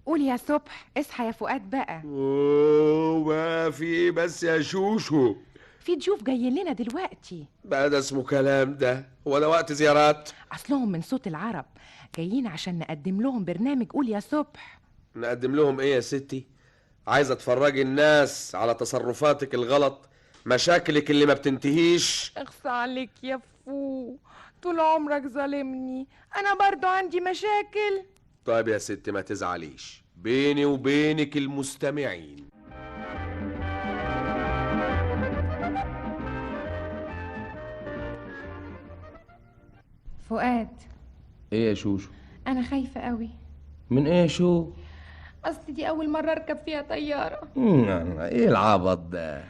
قول يا صبح، اصحى يا فؤاد بقى. ما في بس يا شوشو. في ضيوف جايين لنا دلوقتي. بقى ده اسمه كلام ده؟ هو ده وقت زيارات؟ اصلهم من صوت العرب، جايين عشان نقدم لهم برنامج قول يا صبح. نقدم لهم ايه يا ستي؟ عايزه تفرجي الناس على تصرفاتك الغلط، مشاكلك اللي ما بتنتهيش؟ اخصى عليك يا فو، طول عمرك ظالمني، انا برضو عندي مشاكل. طيب يا ستي ما تزعليش، بيني وبينك المستمعين. فؤاد، ايه يا شوشو؟ انا خايفة قوي. من ايه شو؟ اصل دي اول مرة اركب فيها طيارة. ايه العبط ده؟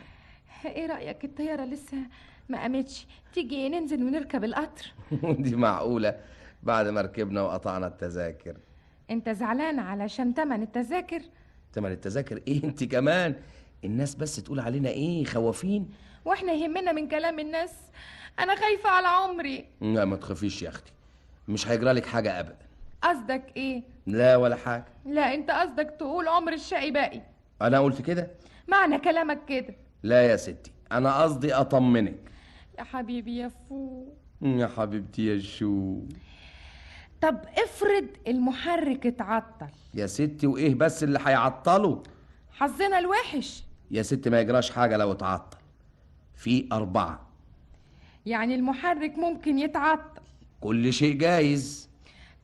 ايه رأيك؟ الطيارة لسه ما قامتش، تيجي ننزل ونركب القطر؟ دي معقولة بعد ما ركبنا وقطعنا التذاكر؟ انت زعلان علشان تمن التذاكر؟ تمن التذاكر ايه انت كمان؟ الناس بس تقول علينا ايه، خوافين. واحنا يهمنا من كلام الناس؟ انا خايفة على عمري. لا ما تخافيش يا اختي، مش هيجرالك حاجة ابدا. قصدك ايه؟ لا ولا حاجة. لا انت قصدك تقول عمر الشقي باقي. انا قلت كده؟ معنى كلامك كده. لا يا ستي، انا قصدي اطمنك. يا حبيبي يا فو. يا حبيبتي يا شو. طب افرض المحرك اتعطل. يا ستي وايه بس اللي هيعطله؟ حظنا الوحش. يا ستي ما يجراش حاجة لو اتعطل، في 4. يعني المحرك ممكن يتعطل؟ كل شيء جايز.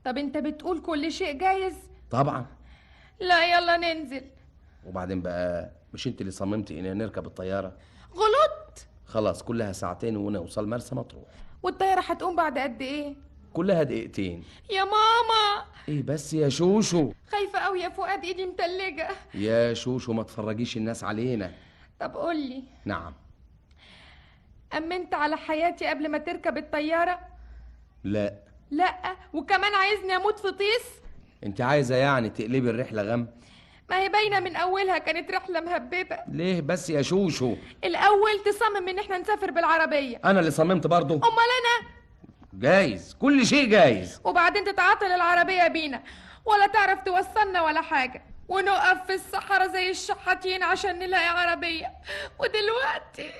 طب انت بتقول كل شيء جايز؟ طبعا. لا يلا ننزل. وبعدين بقى، مش انت اللي صممتي ان نركب الطيارة؟ غلط. خلاص كلها 2 ساعة ونوصل مرسى مطروح. والطيارة هتقوم بعد قد ايه؟ كلها 2 دقيقة. يا ماما. ايه بس يا شوشو؟ خايفة قوي يا فؤاد، ايدي متلجة. يا شوشو ما تفرجيش الناس علينا. طب قولي. نعم. أمنت على حياتي قبل ما تركب الطيارة؟ لا. لا، وكمان عايزني اموت في طيس؟ انت عايزة يعني تقلبي الرحلة غم؟ ما هي باينة من اولها كانت رحلة مهببة. ليه بس يا شوشو؟ الاول تصمم ان احنا نسافر بالعربية. انا اللي صممت برضو؟ امال انا؟ جايز، كل شيء جايز. وبعدين تتعاطل العربية بينا، ولا تعرف توصلنا ولا حاجة، ونقف في الصحراء زي الشحاتين عشان نلاقي عربية. ودلوقتي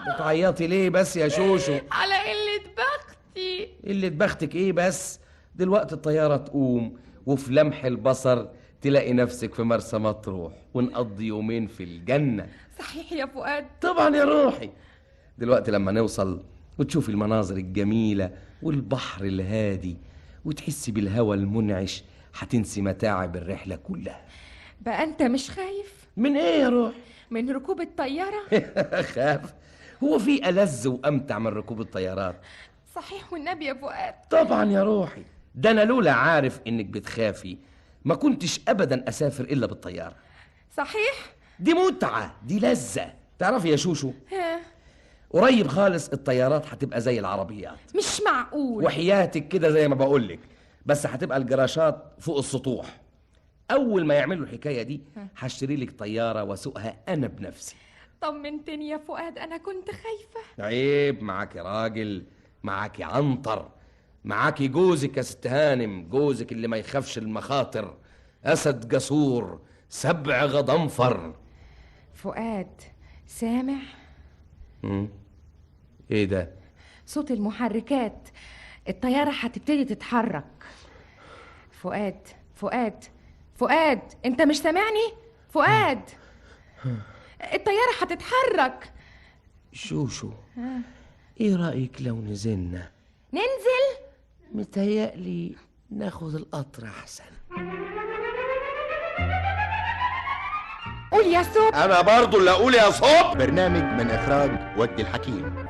بتعيطي ليه بس يا شوشو؟ على قلة بختي. اللي بختك ايه بس؟ دلوقتي الطيارة تقوم وفي لمح البصر تلاقي نفسك في مرسى مطروح ونقضي يومين في الجنة. صحيح يا فؤاد؟ طبعا يا روحي. دلوقتي لما نوصل وتشوفي المناظر الجميلة والبحر الهادي وتحسي بالهواء المنعش، هتنسي متاعب الرحلة كلها. بقى انت مش خايف؟ من ايه يا روح؟ من ركوب الطيارة؟ خاف؟ هو في ألذ وأمتع من ركوب الطيارات؟ صحيح والنبي يا فؤاد. طبعا يا روحي، ده أنا لولا عارف إنك بتخافي ما كنتش أبدا أسافر إلا بالطيارة. صحيح؟ دي متعة، دي لذة. تعرفي يا شوشو، ها. قريب خالص الطيارات هتبقى زي العربيات. مش معقول. وحياتك كده زي ما بقولك، بس هتبقى الجراشات فوق السطوح. أول ما يعملوا الحكاية دي هشتري لك طيارة واسوقها أنا بنفسي. طمنتني يا فؤاد، أنا كنت خايفة. عيب، معاكي راجل، معاكي عنتر، معاكي جوزك يا ست هانم، جوزك اللي ما يخافش المخاطر، أسد جسور، سبع غضنفر. فؤاد سامع؟ ايه ده؟ صوت المحركات، الطيارة هتبتدي تتحرك. فؤاد فؤاد فؤاد، انت مش سامعني؟ فؤاد، الطيارة هتتحرك. شوشو، ايه رأيك لو نزلنا؟ ننزل؟ متهيألي ناخد القطر احسن. قول يا صوب. انا برضو اللي اقول يا صوب. برنامج من اخراج ودي الحكيم.